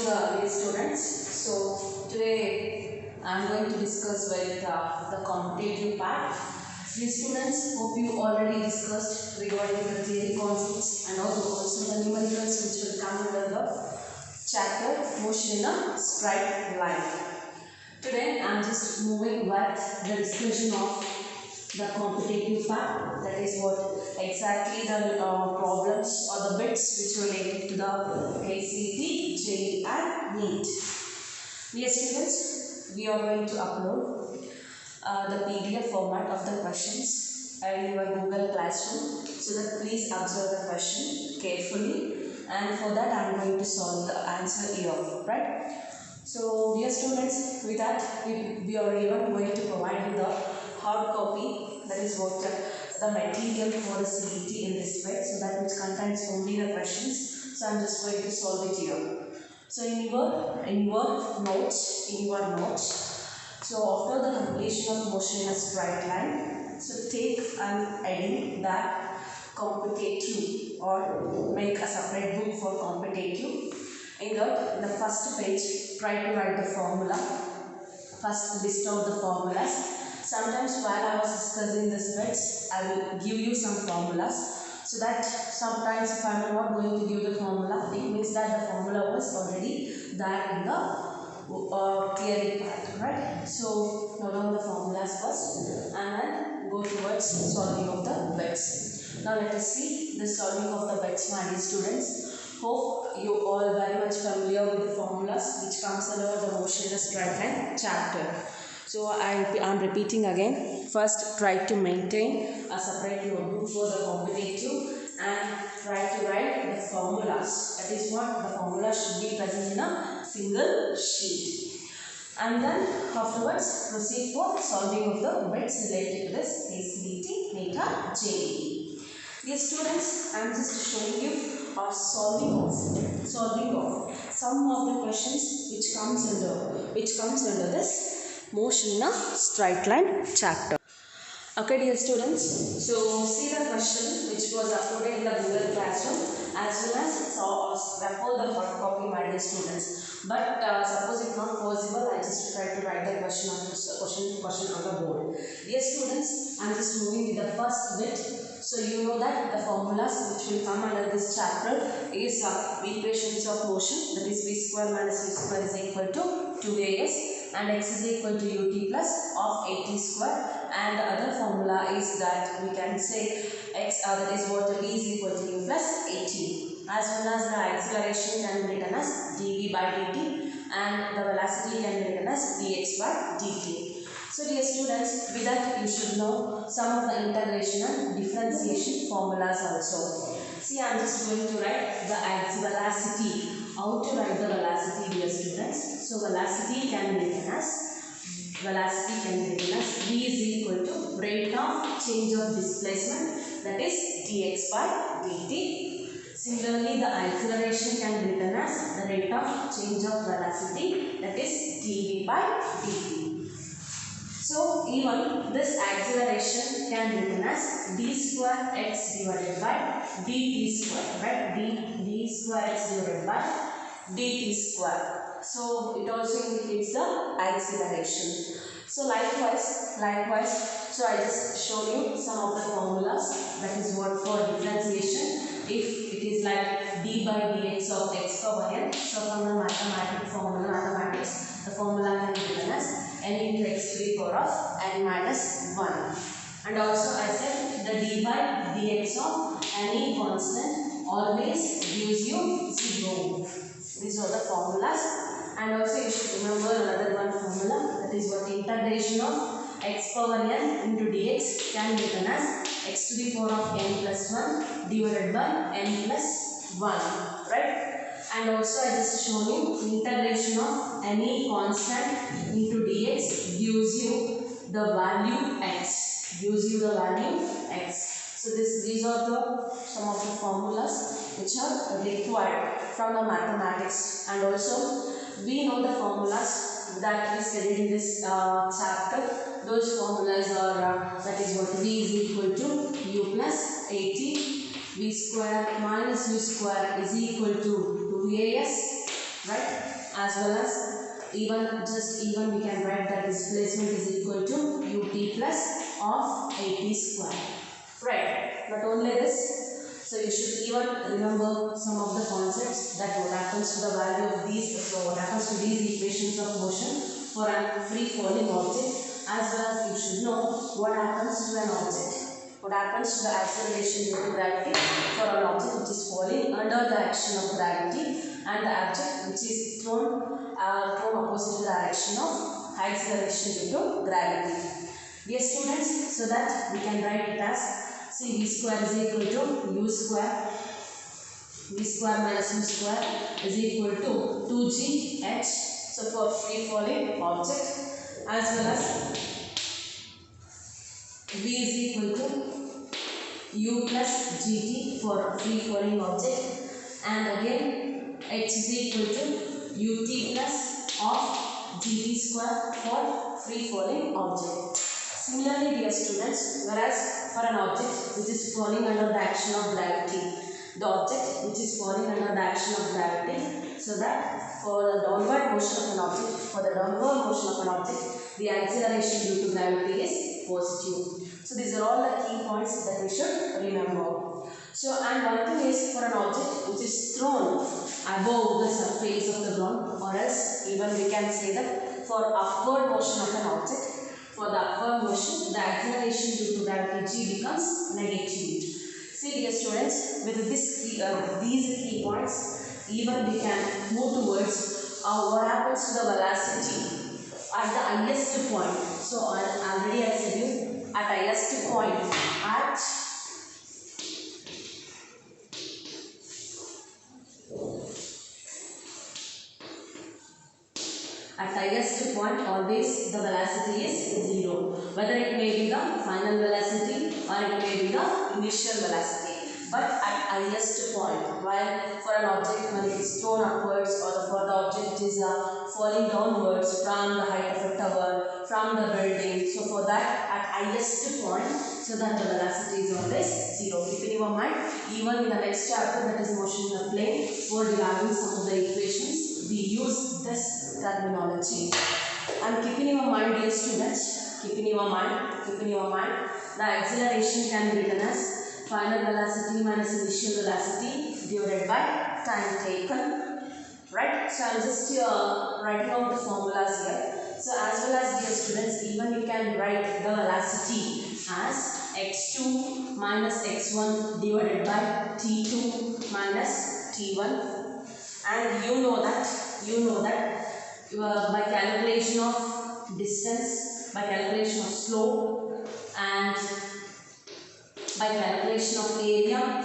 dear students. So today I am going to discuss with the competitive part. Dear students, hope you already discussed regarding the theory concepts and also the numericals which will come under the chapter motion in a straight line. Today I am just moving with the discussion of the competitive part, that is what exactly the problems or the bits which related to the ACT, JEE and NEET. Dear students, we are going to upload the PDF format of the questions in your Google Classroom, so that please observe the question carefully, and for that I am going to solve the answer here, right? So dear students, with that we are even going to provide you the hard copy, that is what the material for the CET in this way, so that which contains only the questions. So I am just going to solve it here. So in your notes, so after the completion of motion in a straight line, so take an heading that competitive, or make a separate book for competitive. In that, in the first page, try to write the formula. First, list out the formulas. Sometimes while I was discussing this bits, I will give you some formulas, so that sometimes if I am not going to give the formula, it means that the formula was already there in the theory part, right? So note down the formulas first and then go towards solving of the bits. Now let us see the solving of the bits, my dear students. Hope you all very much familiar with the formulas which comes under the motion in a straight line chapter. So I am repeating again. First, try to maintain a separate notebook for the competitive and try to write the formulas. That is what the formula should be present in a single sheet. And then afterwards proceed for solving of the bits related to this ACT, NEET, JEE. Dear students, I am just showing you solving of some of the questions which comes under this motion in a straight line chapter. Okay, dear students, so see the question which was uploaded in the Google Classroom, as well as refer the hard copy, my dear students. But suppose if not possible, I just try to write the question on the board. Dear students, I am just moving with the first bit. So you know that the formulas which will come under this chapter is equations of motion, that is v square minus u square is equal to 2as, and x is equal to ut plus of at square, and the other formula is that we can say x, that is what v is equal to u plus at, as well as the acceleration can be written as dv by dt, and the velocity can be written as dx by dt. So dear students, with that you should know some of the integration and differentiation formulas also. See, I am just going to write the velocity. How to write the velocity, dear students? So velocity can be written as v is equal to rate of change of displacement, that is dx by dt. Similarly, the acceleration can be written as the rate of change of velocity, that is dv by dt. So even this acceleration can be written as d square x divided by dt square, right? d square x divided by dt square. So it also indicates the acceleration. So likewise, so I just show you some of the formulas, that is what for differentiation. If it is like d by dx of x power n, so from the mathematics, the formula can be written as n into x to the power of n minus 1. And also I said the d by dx of any constant always gives you 0. These are the formulas. And also you should remember another one formula, that is what integration of x power n into dx can be written as x to the power of n plus 1 divided by n plus 1, right? And also I just shown you integration of any constant into dx gives you the value x. So these are some of the formulas which are required from the mathematics. And also we know the formulas that we studied in this chapter. Those formulas are that is what v is equal to u plus at, v square minus u square is equal to 2as, right? as well as even we can write that displacement is equal to ut plus of 80 square. Right. Not only this, so you should even remember some of the concepts, that what happens to the value of these, so what happens to these equations of motion for a free falling object, as well as you should know what happens to an object. What happens to the acceleration due to gravity for an object which is falling under the action of gravity, and the object which is thrown opposite to the direction of acceleration due to gravity. Dear students, so that we can write it as, see, v square is equal to u square, v square minus u square is equal to 2gh, so for free falling object, as well as v is equal to u plus gt for free falling object, and again h is equal to ut plus of gt square for free falling object. Similarly, dear students, whereas for an object which is falling under the action of gravity, the object which is falling under the action of gravity, so that for the downward motion of an object, the acceleration due to gravity is positive. So these are all the key points that we should remember. So, and one thing is, for an object which is thrown above the surface of the ground, or else even we can say that for upward motion of an object, for the upward motion, the acceleration due to gravity g becomes negative. See, dear students, with these key points, even we can move towards what happens to the velocity at the highest point. So already I said you, at highest point, at highest point, always the velocity is 0. Whether it may be the final velocity or it may be the initial velocity. But at highest point, while for an object when it is thrown upwards, or for the object is falling downwards from the height of a tower, from the building, so for that at highest point, so that the velocity is always 0. Keep in your mind, even in the next chapter, that is motion in a plane, for deriving some of the equations, we use this terminology. And keep in your mind, dear students, keep in your mind, the acceleration can be written as final velocity minus initial velocity divided by time taken. Right? So I am just writing out the formulas here. So as well as, dear students, even you can write the velocity as x2 minus x1 divided by t2 minus t1. And you know that by calculation of distance, by calculation of slope, and by calculation of area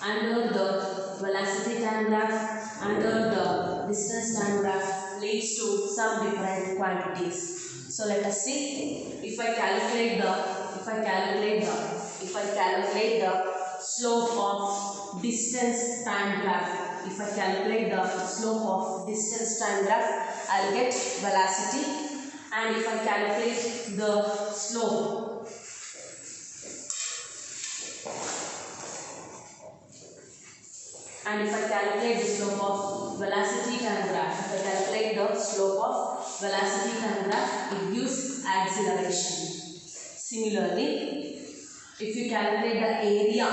under the velocity time graph, under the distance time graph, leads to some different quantities. So let us see. If I calculate the slope of distance time graph, I'll get velocity. And if I calculate the slope of velocity time graph, it gives acceleration. Similarly, if you calculate the area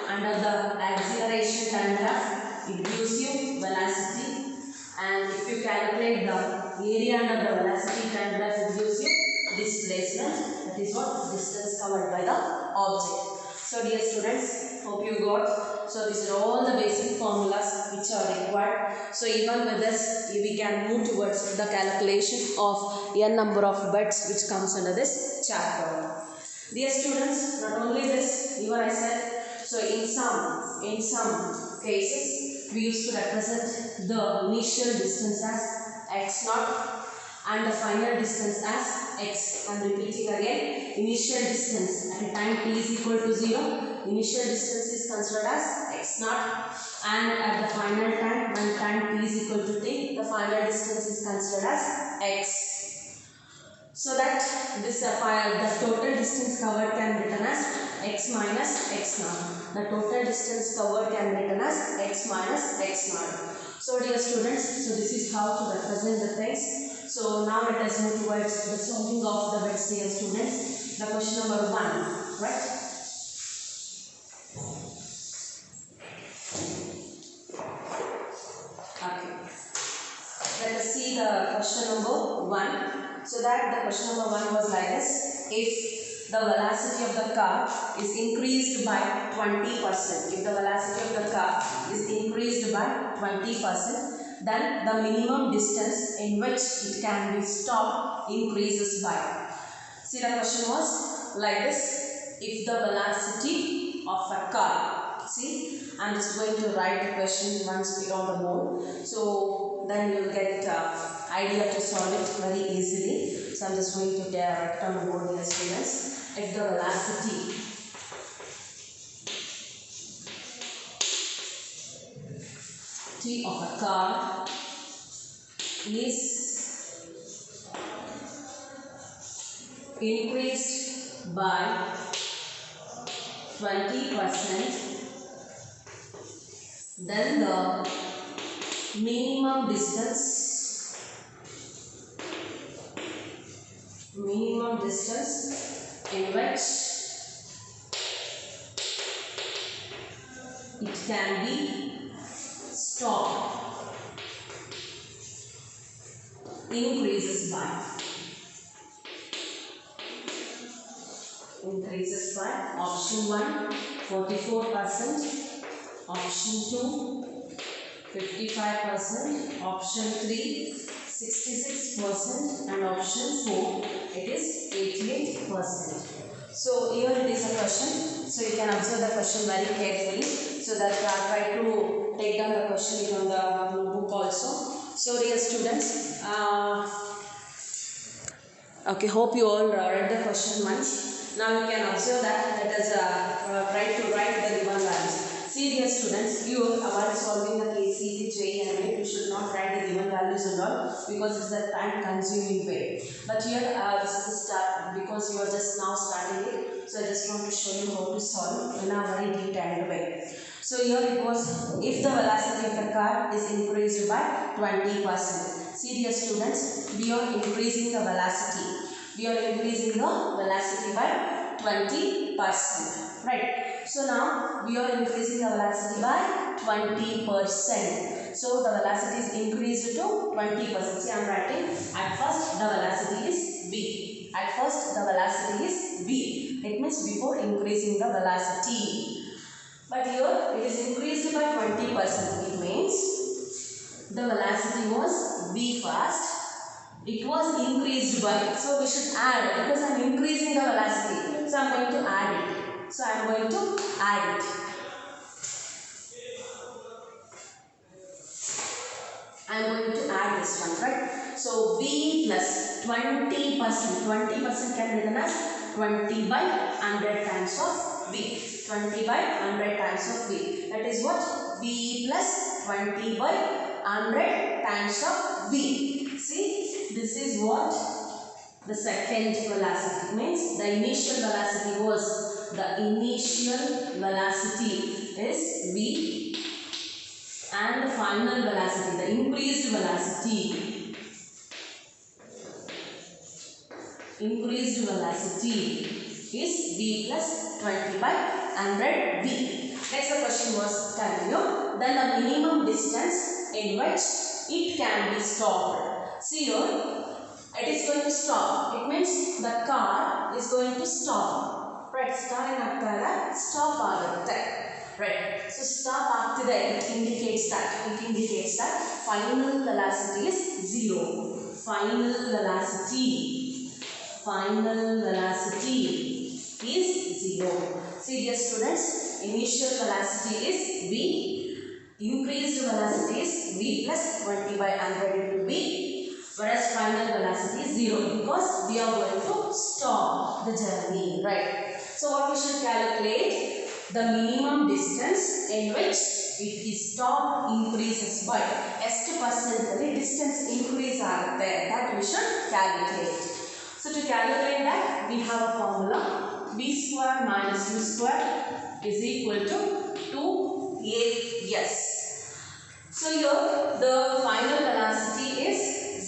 under the acceleration time graph, it gives you velocity. And if you calculate the area under the velocity time graph, it gives you displacement. That is what distance covered by the object. So dear students, hope you got. So these are all the basic formulas which are required. So even with this, we can move towards the calculation of n number of bits which comes under this chapter. Dear students, not only this, even I said, so in some cases, we used to represent the initial distance as x0 and the final distance as x. I am repeating again, initial distance at a time t is equal to 0, initial distance is considered as x0, and at the final time, when time t is equal to t, the final distance is considered as x. So that this the total distance covered can be written as x minus x0. The total distance covered can be written as x minus x0. So dear students, so this is how to represent the things. So now let us move towards the solving of the bits, dear students. The question number 1, right? Okay. Let us see the question number 1. So that the question number 1 was like this: if the velocity of the car is increased by 20%, if the velocity of the car is increased by 20%, then the minimum distance in which it can be stopped increases by. See, the question was like this: if the velocity of a car, see, I'm just going to write the question once bit on the board, so then you will get idea to solve it very easily. So I'm just going to write it on the board, dear students. If the velocity T of a car is increased by 20%, then the minimum distance in which it can be stopped increases by option 1 44%, option 2 55%, option 3 66%, and option 4 it is 88%. So here it is a question, so you can observe the question very carefully, so that try to take down the question on the book also. So dear students, okay, hope you all read the question once. Now you can observe that. Let us try to write the given values. See, dear students, you while solving the KCE, JEE and NET, you should not write the given values and all, because it's a time consuming way. But here this is the start, because you are just now starting it. So I just want to show you how to solve in a very detailed way. So here it was: if the velocity of the car is increased by 20%. See, dear students, we are increasing the velocity. We are increasing the velocity by 20%. Right. So now we are increasing the velocity by 20%. So the velocity is increased to 20%. See, I am writing at first the velocity is V. At first the velocity is V. It means before increasing the velocity. But here it is increased by 20%. It means the velocity was V first. It was increased by. So we should add, because I am increasing the velocity. So I am going to add it. So I am going to add it. I am going to add this one, right? So V plus 20%. 20% can be written as 20 by 100 times of V. 20 by 100 times of V. That is what? V plus 20 by 100 times of V. See, this is what the second velocity means. The initial velocity was, the initial velocity is V, and the final velocity, the increased velocity is V plus 20 by 100 V. Next the question was telling you, then the minimum distance in which it can be stopped. See here, it is going to stop. It means the car is going to stop. Right, stop agutte. Right, so stop agtide. It indicates that final velocity is 0. Final velocity is 0. See, dear students, initial velocity is V, increased velocity is V plus 20 by 100 into V, whereas final velocity is 0, because we are going to stop the journey, right? So what we should calculate? The minimum distance in which it is stopped increases by ಎಷ್ಟು percent distance increase ಆಗುತ್ತೆ, that we should calculate. So to calculate that, we have a formula: v square minus u square is equal to 2as. So here the final velocity is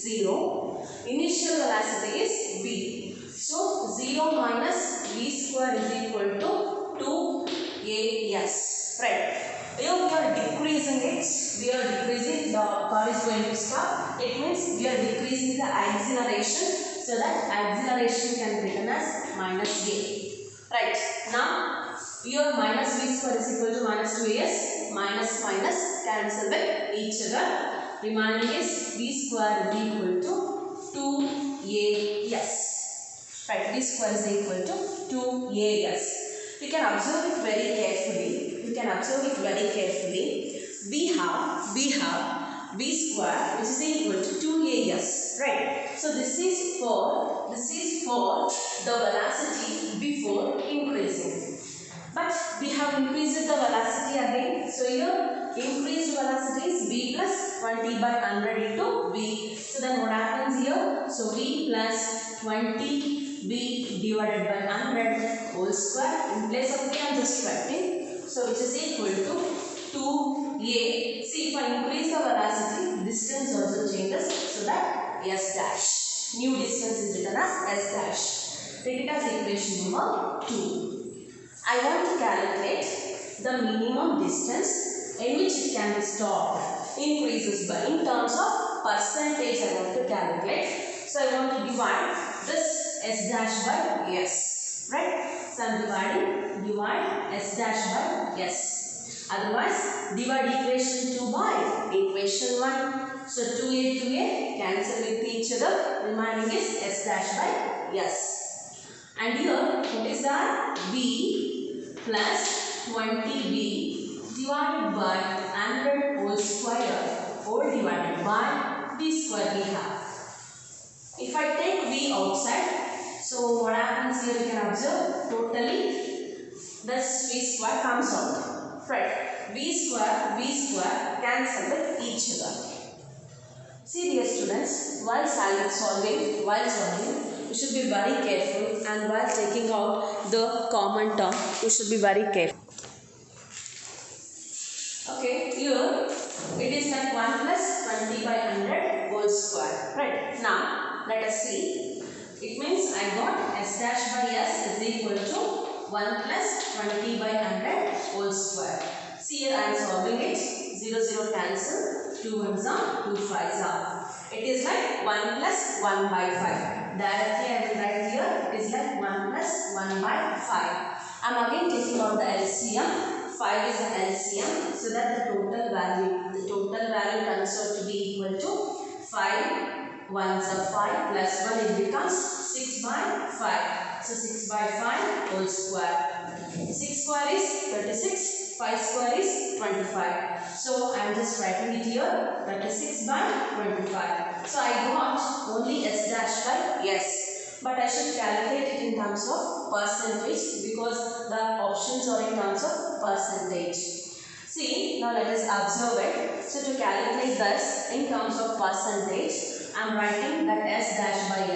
0. Initial velocity is v. So 0 minus v square is equal to 2as. Right. Here we are decreasing it. We are decreasing, the car is going to stop. It means we are decreasing the acceleration, so that acceleration can be written as minus a. Right. Now here minus v square is equal to minus 2as. Minus minus cancel with each other. Remaining is v square is equal to 2as. Right. V square is equal to 2as. You can observe it very carefully. We have v square which is equal to 2as. Right. So this is for the velocity before increasing. But we have increased the velocity again. So here increased velocity is v plus 20 by 100 into v. So then what happens here? So v plus 20 v divided by 100 whole square. In place of v I am just writing. So which is equal to 2a. See, if I increase the velocity, distance also changes. So that s dash. New distance is written as s dash. Take it as equation number 2. I want to calculate the minimum distance in which it can be stopped. Increases by, in terms of percentage I want to calculate. So I want to divide this s dash by s. Right? So I am divide s dash by s. Otherwise, divide equation 2 by equation 1. So 2a cancel with each other. Remaining is s dash by s. And here, what is that? v plus 20v divided by 100 whole square or divided by v square we have. If I take v outside, so what happens here you can observe, totally this v square comes out. Right. v square cancel with each other. See dear students, while solving, you should be very careful, and while taking out the common term, you should be very careful. Okay, here it is like 1 plus 20 by 100 whole square. Right. Now let us see. It means I got s dash by s is equal to 1 plus 20 by 100 whole square. See here I am solving it. 0 0 cancel. 2 1s are 2 5s are. It is like 1 plus 1 by 5. Directly I will write here. It is like 1 plus 1 by 5. I am again taking out the LCM. 5 is the LCM, so that the total value turns out to be equal to 5 1s are 5 plus 1, it becomes 6 by 5. So 6 by 5 whole square. 6 square is 36, 5 square is 25. So I am just writing it here, 36 by 25. So I got only s dash by s. But I should calculate it in terms of percentage, because the options are in terms of percentage. See, now let us observe it. So to calculate this in terms of percentage, I am writing that s dash by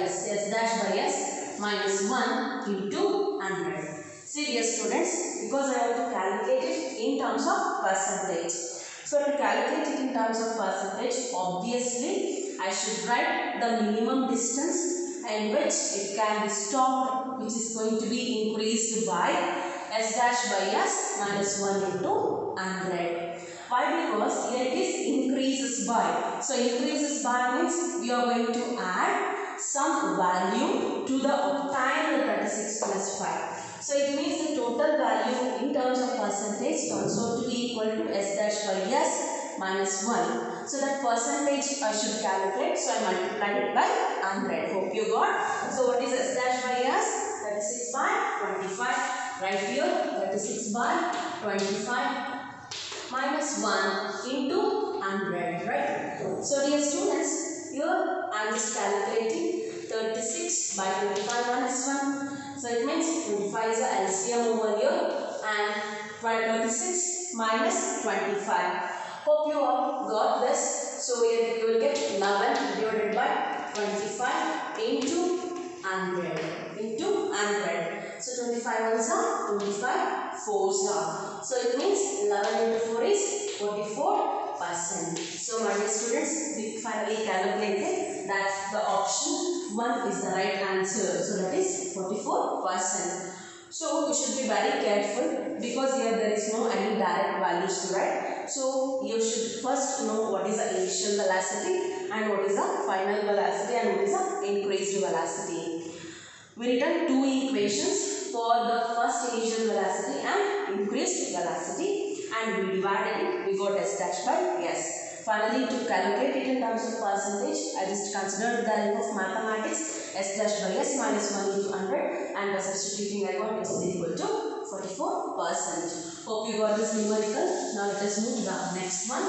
s minus 1 into 100. See dear students, because I want to calculate it in terms of percentage. So to calculate it in terms of percentage, obviously I should write the minimum distance in which it can be stopped, which is going to be increased by s dash by s minus 1 into 100. Why? Because here it is increases by. So increases by means we are going to add some value to the obtained 36 plus 5. So it means the total value in terms of percentage turns out to be equal to s dash by s minus 1. So that percentage I should calculate. So I multiplied it by 100. Hope you got. So what is s dash by s? 36 by 25. Right here 36 by 25 minus 1 into 100. Right. So dear students, here I am just calculating 36 by 25 minus 1. So it means 25 is the LCM over here, and 36 minus 25. Hope you all got this. So here you will get 11 divided by 25 into 100. So 25 ones are 25 fours are. So it means 11 into 4 is 44. So my dear students, we finally calculated that the option 1 is the right answer. So that is 44%. So you should be very careful because here there is no any direct values to write. So you should first know what is the initial velocity and what is the final velocity and what is the increased velocity. We written two equations for the first initial velocity and increased velocity and we divided it. We got S dash by S. Finally, to calculate it in terms of percentage, I just considered the help of mathematics. S dash by S minus 1 into 100 and by substituting I got S is equal to 44%. Hope you got this numerical. Now let us move to the next one.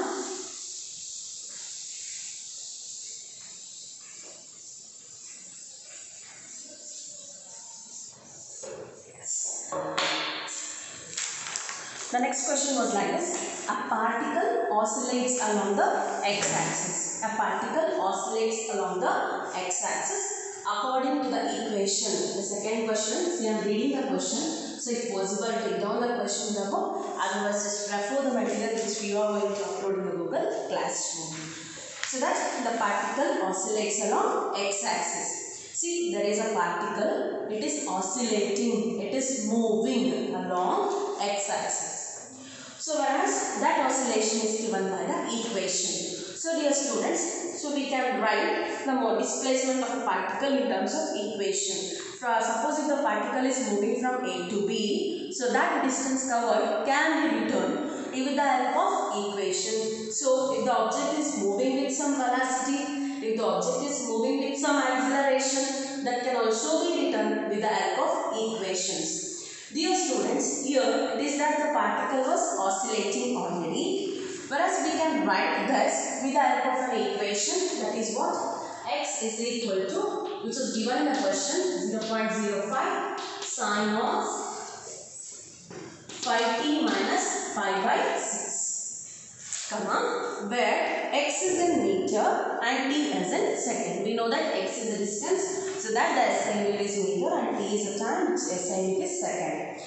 The next question was like this. A particle oscillates along the x-axis. A particle oscillates along the x-axis according to the equation. The second question, see I am reading the question. So if possible, take down the question in the book. Otherwise, just refer the material which we are going to upload in the Google Classroom. So that the particle oscillates along x-axis. See, there is a particle, it is oscillating, it is moving along x-axis. So whereas that oscillation is given by the equation. So dear students, so we can write the displacement of a particle in terms of equation. Suppose if the particle is moving from A to B, so that distance covered can be written with the help of equation. So if the object is moving with some velocity, if the object is moving with some acceleration, that can also be written with the help of equations. Dear students, here it is that the particle was oscillating already, whereas we can write this with the help of an equation, that is what? X is equal to, which is given in the question, 0.05 sine of 5t minus pi by 6, comma, where x is in meter and t is in second. We know that x is the distance, so that the SI unit is meter and t is the time, which SI unit is second.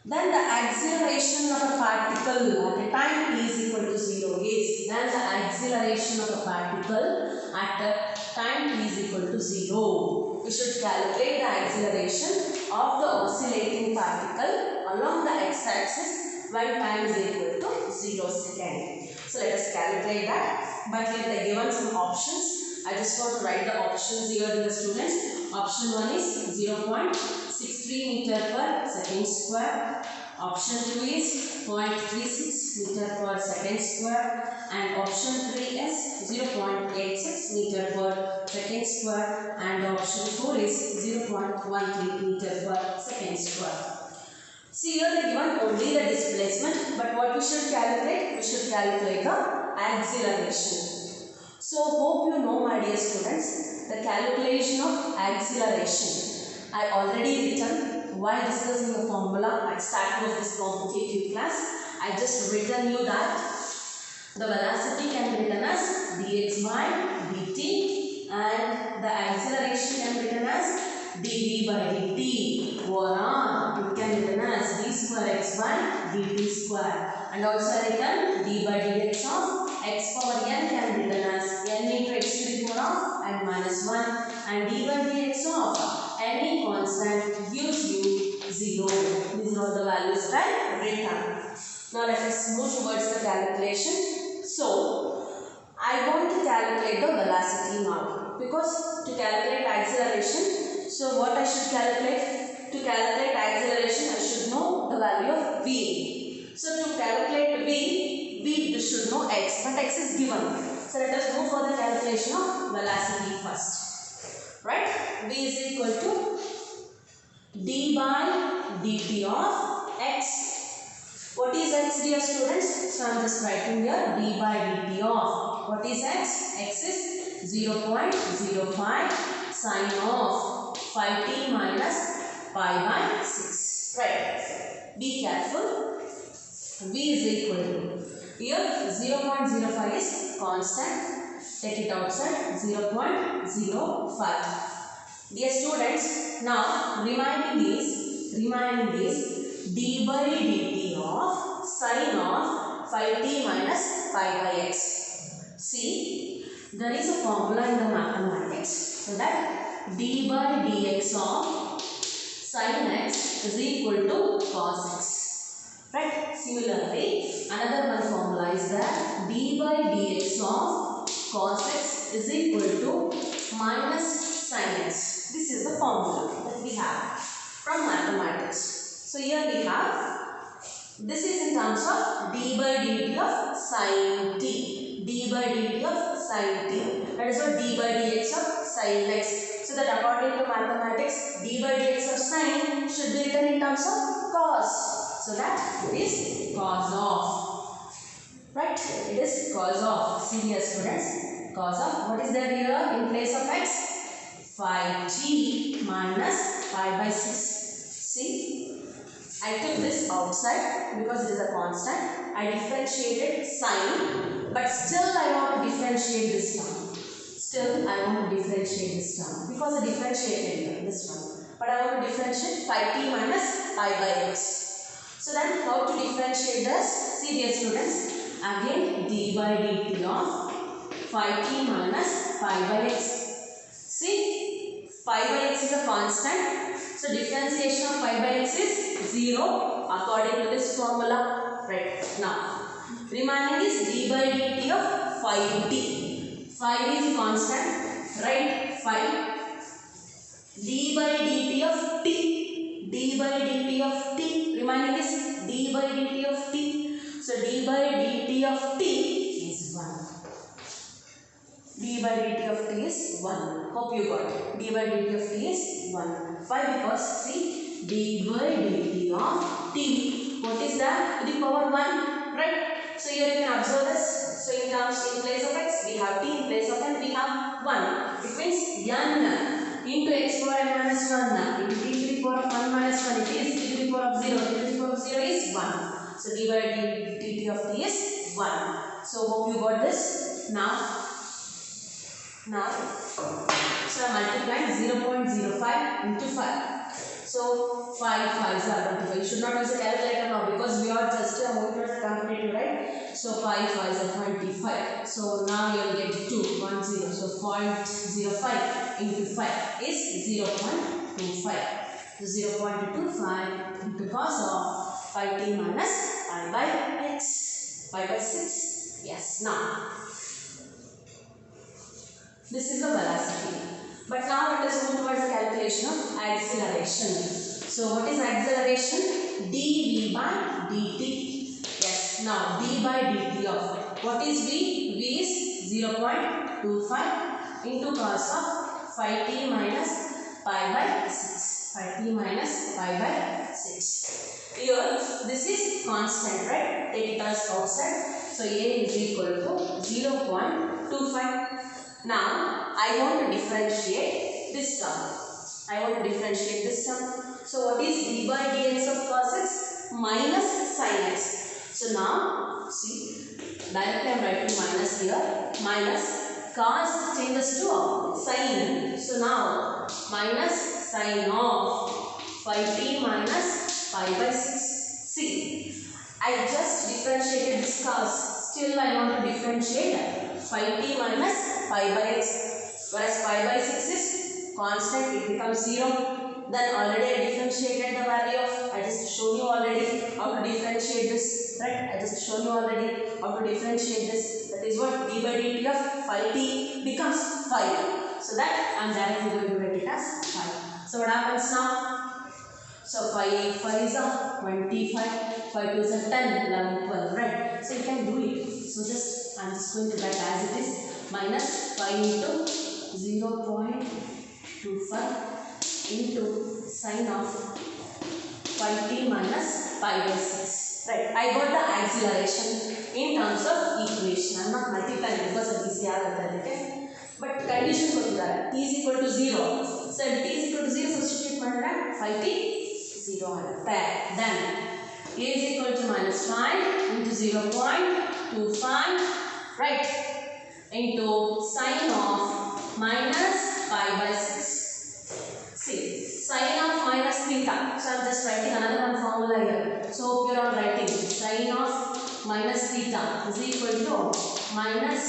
Then the acceleration of a particle at a time t is equal to 0 is, then the acceleration of a particle at a time t is equal to 0. We should calculate the acceleration of the oscillating particle along the x-axis when time is equal to 0 second. So let us calculate that. But here they given some options. I just want to write the options here to the students. Option 1 is 0.63 meter per second square. Option 2 is 0.36 meter per second square. And option 3 is 0.86 meter per second square. And option 4 is 0.13 meter per second square. See here they given only the displacement, but what we should calculate? We should calculate the acceleration. So hope you know, my dear students, the calculation of acceleration. I already written while discussing the formula at start of this competitive class. I just written you that the velocity can be written as dx by dt and the acceleration can be written as dv by dt, or it can be written as d square x by dt square, and also I written d by dx of x power n can be written as n into x to the power of n minus 1, and d by dx of any constant gives you 0. These are all the values I written. Now let us move towards the calculation. So I want to calculate the velocity now, because to calculate acceleration, so what I should calculate? To calculate acceleration, I should know the value of v. So to calculate v, we should know x, but x is given. So let us move for the calculation of velocity first. Right? v is equal to d by dt of x. What is x, dear students? So I am just writing here d by dt of, what is x? X is 0.05 sine of 5t minus pi by 6. Right. Be careful. V is equal to, here 0.05 is constant. Take it outside, 0.05. Dear students, now remaining is d by dt of sine of 5t minus pi by x. See, there is a formula in the mathematics, so that d by dx of sin x is equal to cos x. Right? Similarly, another one formula is that d by dx of cos x is equal to minus sin x. This is the formula that we have from mathematics. So here we have, this is in terms of d by dt of sin t. d by dt of sin t. That is what d by dx of sin x. So that according to mathematics, d by dx of sin should be written in terms of cos. So that it is cos of. Right? It is cos of. See here students. Cos of. What is there here in place of x? 5t minus pi by 6. See? I took this outside because it is a constant. I differentiated sin, but still I want to differentiate this term. Still I want to differentiate this term because I differentiated this one. But I want to differentiate 5t minus pi by x. So then how to differentiate this? See dear students. Again d by dt of 5t minus pi by x. See, pi by x is a constant. So differentiation of pi by x is 0 according to this formula. Right. Now, remaining is d by dt of 5t. 5 is constant. Right. 5. d by dt of t. d by dt of t. Remaining is d by dt of t. So d by dt of t is 1. d by dt of t is 1. Hope you got it. d by dt of t is 1. Why? Because see, d by dt of t. What is that? To the power 1. Right? So here you can observe this. So in place of x, we have t. In place of n, we have 1. It means n into x power n minus 1 into t to the power of 1 minus 1. It is t to the power of 0. T to the power of 0 is 1. So d by dt of t is 1. So hope you got this. Now, so I multiply 0.05 into 5. So 5 5s are 25. You should not use a calculator now because we are just moving towards competitive, right? So 5 5s are 25. So now you will get 2 1 0. So 0.05 into 5 is 0.25. So 0.25 into cos of 5t minus pi by x. Pi by 6. Yes. Now, this is the velocity. But now let us move towards the calculation of acceleration. So what is acceleration? dv by dt. Yes. Now d by dt of what is v? V is 0.25 into cos of 5t minus pi by 6. 5t minus pi by 6. Here this is constant, right? Take it as constant. So a is equal to 0.25. Now, I want to differentiate this term. So, what is d by dx of cos x? Minus sin x. So, now, see, directly I am writing minus here. Minus cos changes to sin. So, now, minus sin of 5t minus pi by 6. See, I just differentiated this cos. Still, I want to differentiate 5t minus pi by x, whereas pi by 6 is constant, it becomes 0. Then already I differentiated the value of, I just showed you already how to differentiate this, right? I just showed you already how to differentiate this. That is what d by dt of 5t becomes 5. So that I am directly going to write it as 5. So what happens now? So 5 is 25, 5 is 10, 11, 12, right? So you can do it. So just I am just going to write as it is. Minus 5 into 0.25 into sin of 5t minus pi by 6. Right. I got the acceleration in terms of equation. I am not multiplying because of this okay. But condition for that t is equal to 0. So t is equal to 0, substitute 5t 0. Then a is equal to minus 5 into 0.25. Right. Into sin of minus pi by 6. See, sin of minus theta. So I am just writing another one formula here. So hope you are all writing sin of minus theta is equal to minus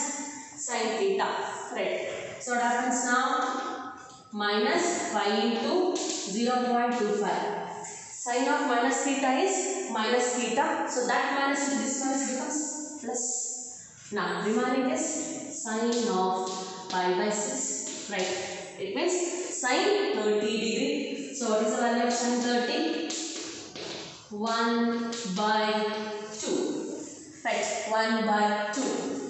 sin theta. Right. So what happens now? Minus 5 into 0.25. Sin of minus theta is minus theta. So that minus to this minus becomes plus. Now remaining is sin of pi by 6. Right. It means sin 30 degree. So what is the value of sin 30? 1 by 2. Right. 1 by 2.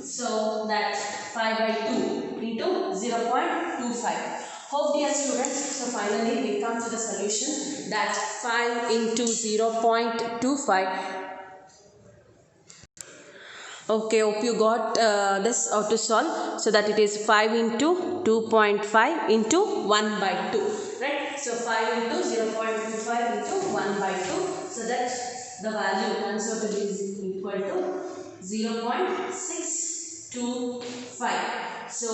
So that 5 by 2 into 0.25. Hope dear students, so finally we come to the solution that 5 into 0.25. Okay, hope you got this how to solve. So that it is 5 into 2.5 into 1 by 2. Right? So 5 into 0.25 into 1 by 2. So that the value turns out to be equal to 0.625. So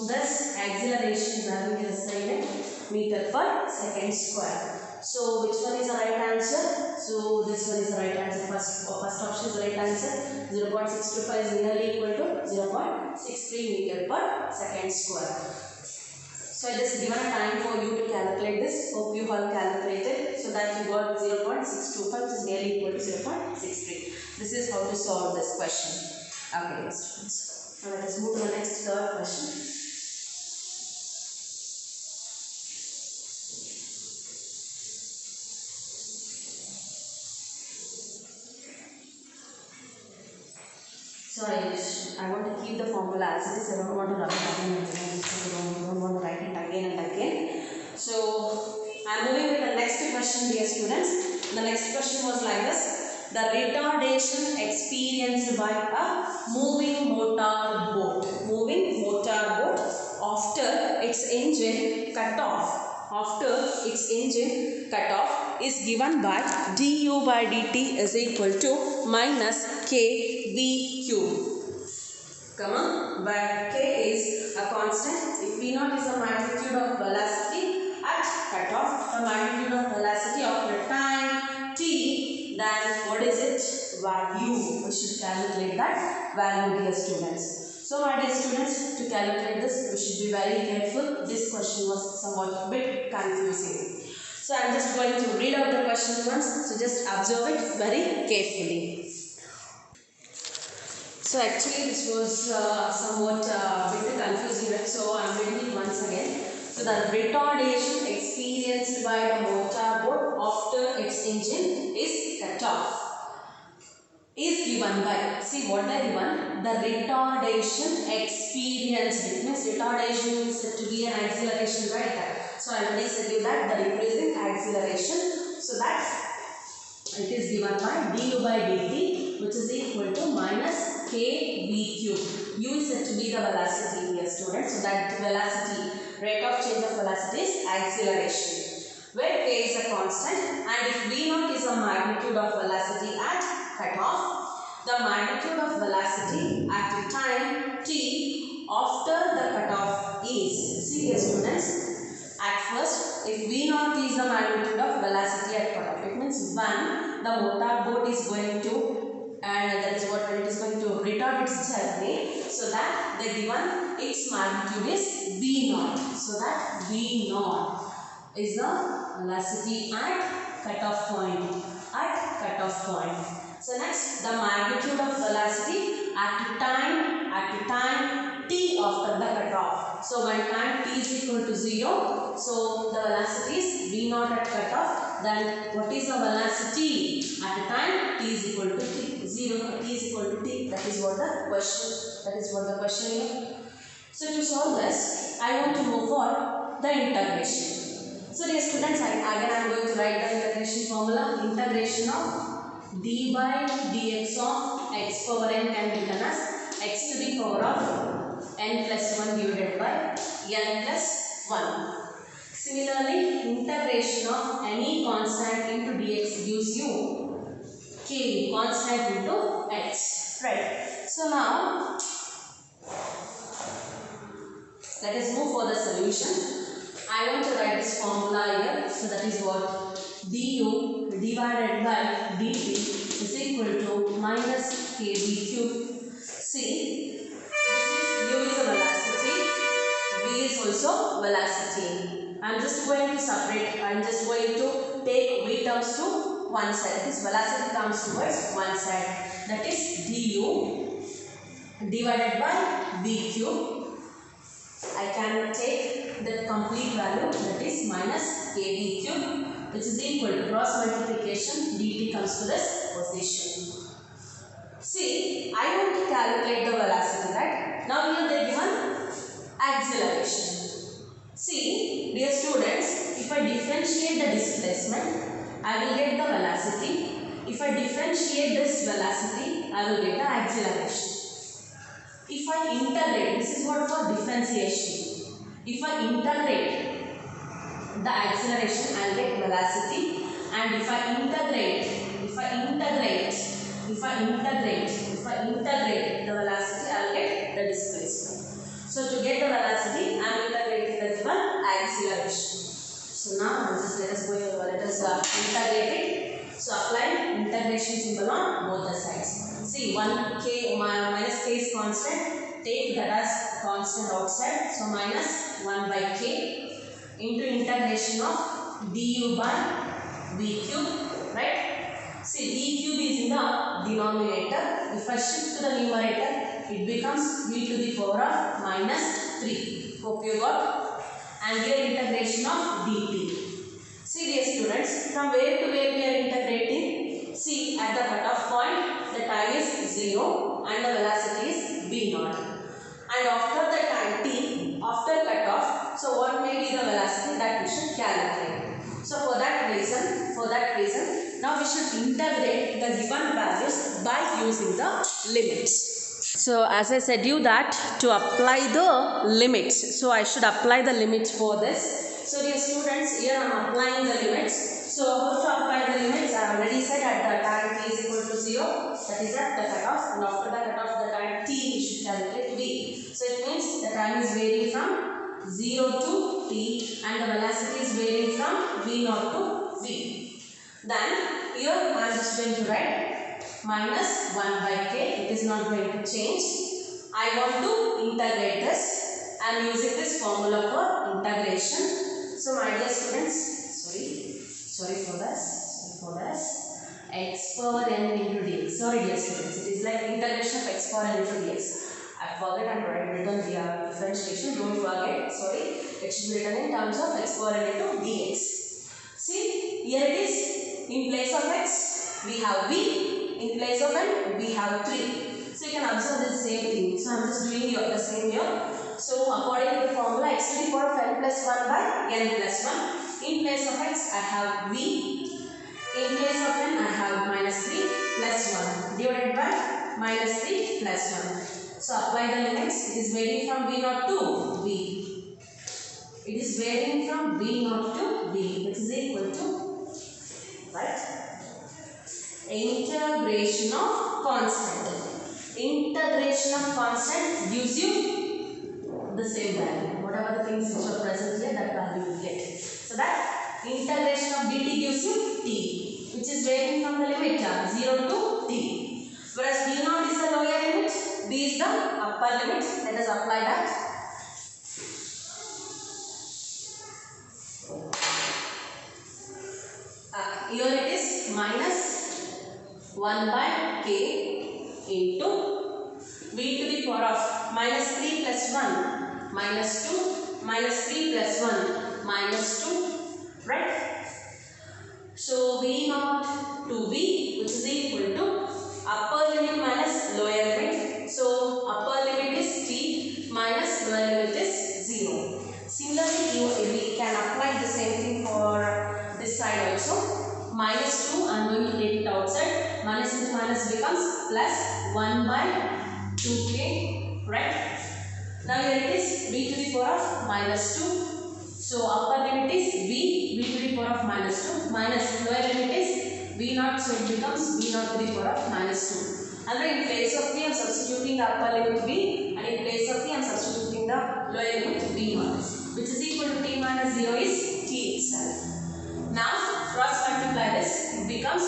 this acceleration is having a decided meter per second square. So which one is the right answer? So this one is the right answer. First option is the right answer. 0.625 is nearly equal to 0.63 meter per second square. So I just given a time for you to calculate this. Hope you all calculated. So that you got 0.625 which is nearly equal to 0.63. This is how to solve this question. Okay, students. Now let us move to the next third question. So I want to keep the formula as it is. I don't want to rub it again and again. I don't want to write it again and again. So I am moving with the next question, dear students. The next question was like this. The retardation experienced by a moving motor boat. Moving motor boat after its engine cut off. After its engine cut off is given by du by dt is equal to minus kv cube. Come on, where k is a constant. If v0 is the magnitude of velocity at cutoff, the magnitude of velocity after time t, then what is it? Value. We should calculate that value, dear students. So my dear students, to calculate this, we should be very careful. This question was somewhat a bit confusing. So I am just going to read out the question once. So just observe it very carefully. So actually this was somewhat a bit confusing, right? So I am reading it once again. So the retardation experienced by the motor boat after its engine is cut off is given by, see what they given, the retardation experienced. It means retardation is said to be an acceleration, right? So I already said you that the decreasing acceleration. So that it is given by du by dt which is equal to minus kv cube. U is said to be the velocity here, students. So that velocity, rate of change of velocity is acceleration, where k is a constant, and if v0 is the magnitude of velocity at cutoff, the magnitude of velocity at the time t after the cutoff is, see here students, at first if v0 is the magnitude of velocity at cutoff, it means when the motor boat is going to, and that is what it is going to retard its journey, so that the given its magnitude is v0. So that v0 is the velocity at cutoff point. At cutoff point. So next, the magnitude of velocity at time t after the cutoff. So when time t is equal to 0, so the velocity is v0 at cutoff. Then what is the velocity at the time t is equal to t? 0, t is equal to t. That is what the question. Is. So to solve this, I want to move for the integration. So dear students, again I am going to write the integration formula. Integration of d by dx of x power n can be written as x to the power of n plus 1 divided by n plus 1. Similarly, integration of any constant into dx gives you k, constant into x. Right. So now let us move for the solution. I want to write this formula here. So that is what du divided by dt is equal to minus kb cube. See, this is u is a velocity, v is also velocity. I am just going to separate. I am just going to take v terms to one side. This velocity comes towards one side. That is du divided by v cube. I can take the complete value, that is minus kb cube, which is equal to cross multiplication dt comes to this position. See, I want to calculate the velocity, right? Now here they given acceleration. See, dear students, if I differentiate the displacement, I will get the velocity. If I differentiate this velocity, I will get the acceleration. If I integrate, this is what for differentiation. If I integrate the acceleration, I will get velocity. And if I integrate the velocity, I will get the displacement. So to get the velocity, I am integrating the given acceleration. So now let us integrate it. So apply integration symbol on both the sides. See, 1k minus k is constant. Take that as constant outside. So minus 1 by k into integration of du by v cube, right? See, v cube is in the denominator. If I shift to the numerator, it becomes v to the power of minus 3. Hope you got. And here integration of dt. See, dear students, from where to where we are integrating? See, at the cutoff point, the time is 0 and the velocity is v naught. And after the time t, after cutoff, so what may be the velocity that we should calculate. So for that reason, now we should integrate the given values by using the limits. So as I said you that to apply the limits, so I should apply the limits for this. So dear students, here I am applying the limits. So how to apply the limits? I already said at the time t is equal to 0, that is at the cutoff, and after the cutoff the time t we should calculate v. So it means the time is varying from 0 to t and the velocity is varying from v naught to v. Then here I am just going to write minus 1 by k. It is not going to change. I want to integrate this. I am using this formula for integration. So my dear students, sorry for this, x power n into dx. Sorry dear students, it is like integration of x power n into dx. I forgot and written the differentiation. Don't forget. Sorry, it should be written in terms of x power n into dx. See, here it is. In place of x, we have v. In place of n, we have 3. So you can observe the same thing. So I am just doing the same here. So according to the formula, x to the power of n plus 1 by n plus 1. In place of x, I have v. In place of n, I have minus 3 plus 1 divided by minus 3 plus 1. So apply the limits. It is varying from v naught to v. It is varying from v naught to v, which is equal to, right? Integration of constant. Integration of constant gives you the same value. Whatever the things which are present here, that value you get. So that integration of dt gives you t, which is varying from the limit 0 to t. Whereas v naught is the lower limit, b is the upper limit. Let us apply that. Here it is minus 1 by k into v to the power of minus 3 plus 1 minus 2 minus 3 plus 1 minus 2, right? So v naught to v, which is equal to upper limit minus lower limit. So upper limit is t minus lower limit is 0. Similarly, we can apply the same thing for this side also. Minus 2, I am going to take it outside. Minus into minus becomes plus 1 by 2k, right? Now here it is v to the power of minus 2. So upper limit is v to the power of minus 2, minus lower limit is v naught, so it becomes v naught to the power of minus 2. And in place of v, I am substituting the upper limit v, and in place of v, I am substituting the lower limit v naught, which is equal to t minus 0 is t itself. Now cross multiply this, it becomes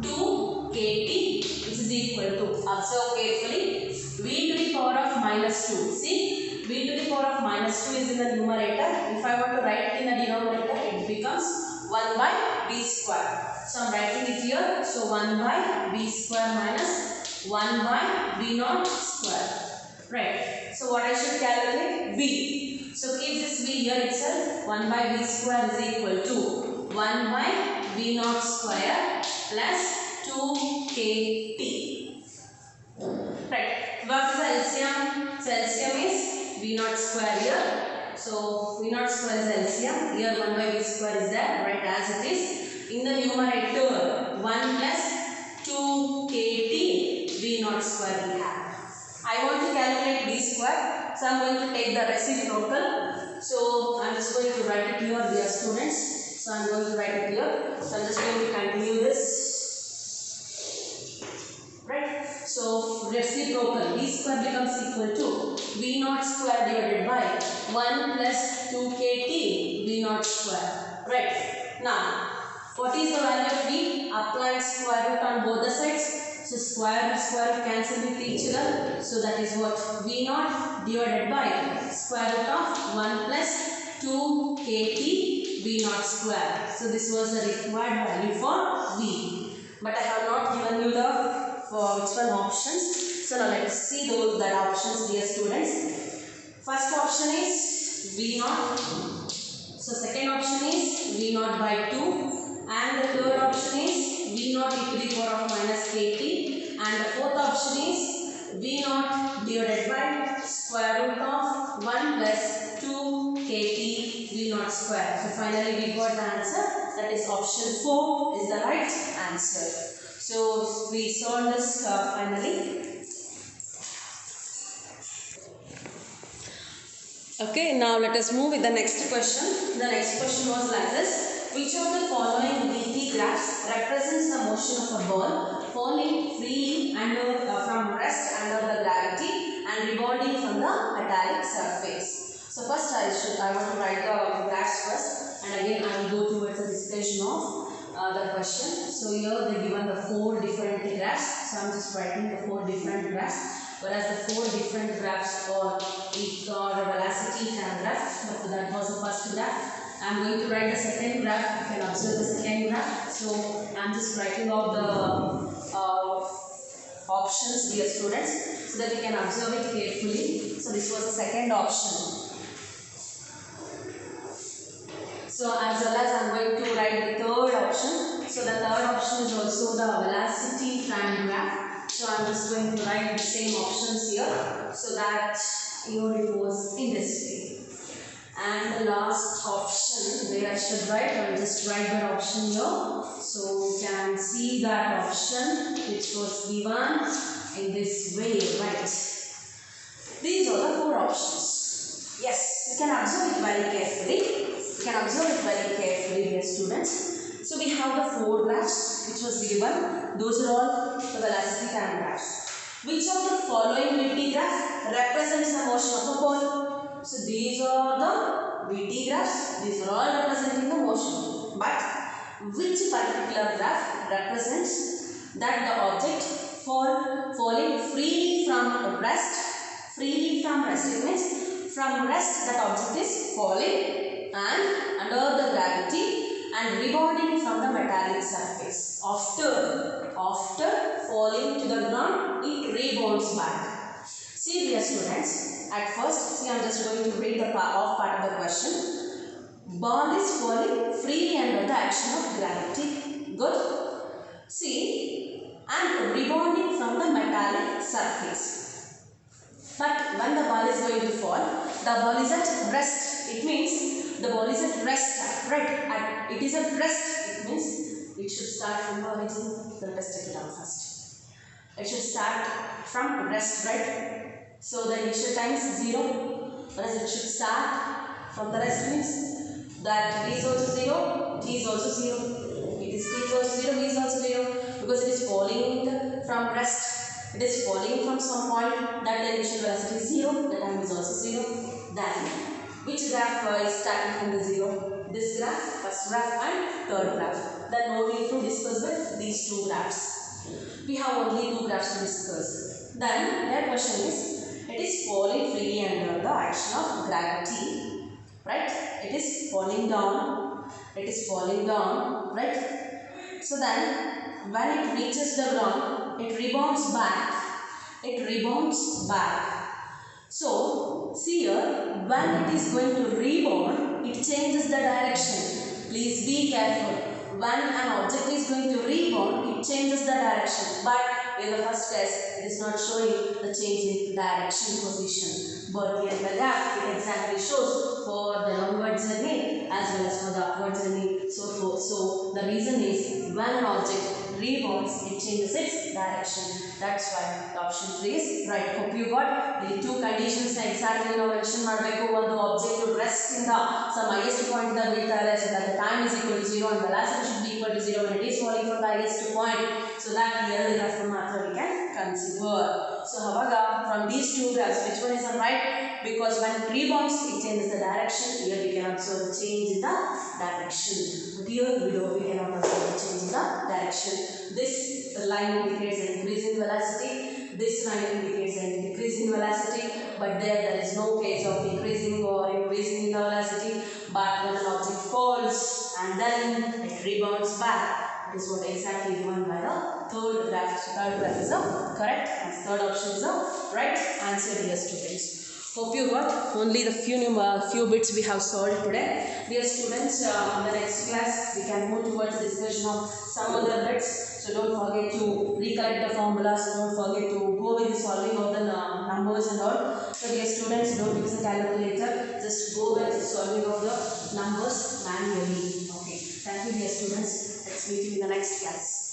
2kt, which is equal to, observe carefully, v to the power of minus 2. See, v to the power of minus 2 is in the numerator. If I want to write it in the denominator, it becomes 1 by v square. So I am writing it here. So 1 by v square minus 1 by v naught square. Right. So what I should calculate? V. So keep this v here itself. 1 by v square is equal to 1 by v naught square plus 2kt. Right. What is the LCM? So LCM is v naught square here. So v naught square is LCM. Here 1 by v square is there. Right, as it is. In the numerator 1 plus 2kt v naught square we have. I want to calculate v square. So I am going to take the reciprocal. So I am just going to write it here, dear students. So I am going to write it here. So I am just going to continue this. Right. So reciprocal v square becomes equal to v naught square divided by 1 plus 2kt v naught square. Right. Now, what is the value of v? Apply square root on both the sides. So square root cancel with each other. So that is what? V naught divided by square root of 1 plus 2kt v naught square. So this was the required value for v. But I have not given you the which one options. So now let us see that options, dear students. First option is v naught. So second option is v naught by 2. And the third option is v naught e to the power of minus kt. And the fourth option is v naught divided by square root of 1 plus 2kt v naught square. So finally we got the answer. That is option 4 is the right answer. So we solved this finally. Okay, now let us move with the next question. The next question was like this. Which of the following VT graphs represents the motion of a ball falling freely from rest under the gravity and rebounding from the metallic surface? So first I want to write the graphs first, and again I will go towards the discussion of the question. So here they given the 4 different graphs. So I am just writing the 4 different graphs. Whereas the 4 different graphs are each the velocity time graph. But that was the first graph. I am going to write the second graph. You can observe the second graph. So I am just writing out the options, dear students, so that you can observe it carefully. So this was the second option. So as well as I am going to write the third option. So the third option is also the velocity time graph. So I am just going to write the same options here, so that here it was in this way. And the last option where I should write, I will just write that option here. So you can see that option which was given in this way, right? These are the 4 options. Yes, you can observe it very carefully. You can observe it very carefully, dear students. So we have the 4 graphs which was given. Those are all the velocity time graphs. Which of the following VT graph represents the motion of a ball? So these are the VT graphs. These are all representing the motion. But which particular graph represents that the object falling freely from rest? Freely from rest. It means from rest that object is falling and under the gravity and rebounding from the metallic surface. After falling to the ground, it rebounds back. See, dear students, at first, I am just going to read the off part of the question. Ball is falling freely under the action of gravity. Good. See, and rebounding from the metallic surface. But when the ball is going to fall, the ball is at rest. It means the ball is at rest, right? It is at rest. It means it should start from the origin. Let's take it down first. It should start from rest, right? So the initial time is 0. Whereas it should start from the rest means that t is also 0, t is also 0. It is t is also 0, v is also 0. Because it is falling from rest. It is falling from some point that the initial velocity is 0. The time is also 0. Then which graph is starting from the 0? This graph, first graph and third graph. Then no need to discuss with these 2 graphs. We have only two graphs to discuss. Then their question is, it is falling freely under the action of gravity, right? It is falling down. It is falling down, right? So then, when it reaches the ground, it rebounds back. It rebounds back. So, see here, when it is going to rebound, it changes the direction. Please be careful. When an object is going to rebound, it changes the direction. But in the first case, it is not showing the change in direction position. But here in the graph, it exactly shows for the downward journey as well as for the upward journey. So the reason is when an object rebounds, it changes its direction. That's why the option 3 is right. Hope you got the two conditions exactly now mentioned. One the object to rest in the some highest point in the width array so that the time is equal to 0 and velocity should be equal to 0 when it is falling from the highest point. So that here the graph method we can consider. So however, from these two graphs, which one is the right? Because when it rebounds, it changes the direction. Here we can observe the change in the direction. But here below we cannot observe the change in the direction. This line indicates an increase in velocity. This line indicates an decrease in velocity. But there is no case of decreasing or increasing in the velocity. But when an object falls and then it rebounds back, that is what exactly given by the third graph. So third graph is the correct and third option is the right answer, dear students. Hope you got only the few bits we have solved today. Dear students, in the next class we can move towards the discussion of some other bits. So don't forget to recollect the formulas. Don't forget to go with the solving of the numbers and all. So dear students, don't use the calculator. Just go with the solving of the numbers manually. Okay. Thank you, dear students. Let's meet you in the next class.